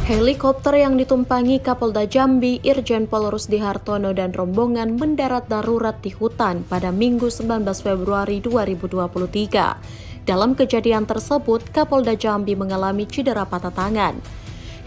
Helikopter yang ditumpangi Kapolda Jambi, Irjen Pol Rusdi Hartono dan rombongan mendarat darurat di hutan pada Minggu 19 Februari 2023. Dalam kejadian tersebut, Kapolda Jambi mengalami cedera patah tangan.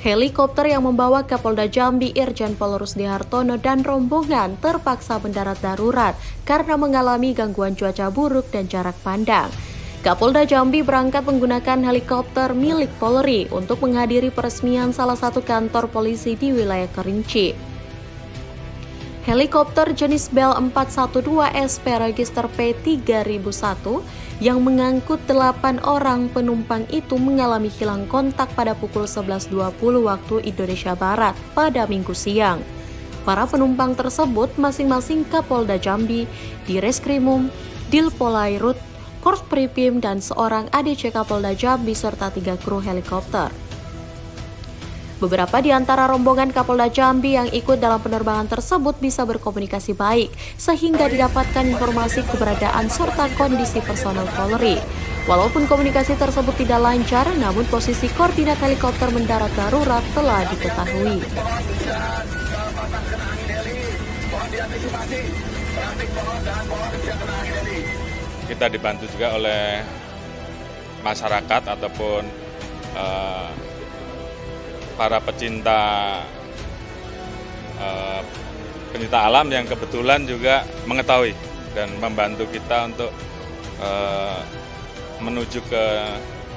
Helikopter yang membawa Kapolda Jambi, Irjen Pol Rusdi Hartono dan rombongan terpaksa mendarat darurat karena mengalami gangguan cuaca buruk dan jarak pandang. Kapolda Jambi berangkat menggunakan helikopter milik Polri untuk menghadiri peresmian salah satu kantor polisi di wilayah Kerinci. Helikopter jenis Bell 412 SP register P3001 yang mengangkut 8 orang penumpang itu mengalami hilang kontak pada pukul 11.20 waktu Indonesia Barat pada Minggu siang. Para penumpang tersebut masing-masing Kapolda Jambi, Direskrimum, Dilpolairut, Korps Pripim, dan seorang ADC Kapolda Jambi serta 3 kru helikopter. Beberapa di antara rombongan Kapolda Jambi yang ikut dalam penerbangan tersebut bisa berkomunikasi baik, sehingga didapatkan informasi keberadaan serta kondisi personel Polri. Walaupun komunikasi tersebut tidak lancar, namun posisi koordinat helikopter mendarat darurat telah diketahui. Kita dibantu juga oleh masyarakat ataupun para pecinta alam yang kebetulan juga mengetahui dan membantu kita untuk menuju ke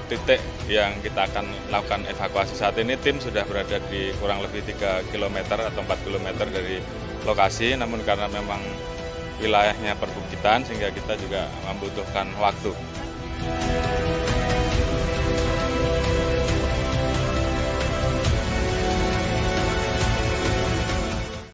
titik yang kita akan lakukan evakuasi. Saat ini tim sudah berada di kurang lebih 3 km atau 4 km dari lokasi, namun karena memang wilayahnya perbukitan sehingga kita juga membutuhkan waktu.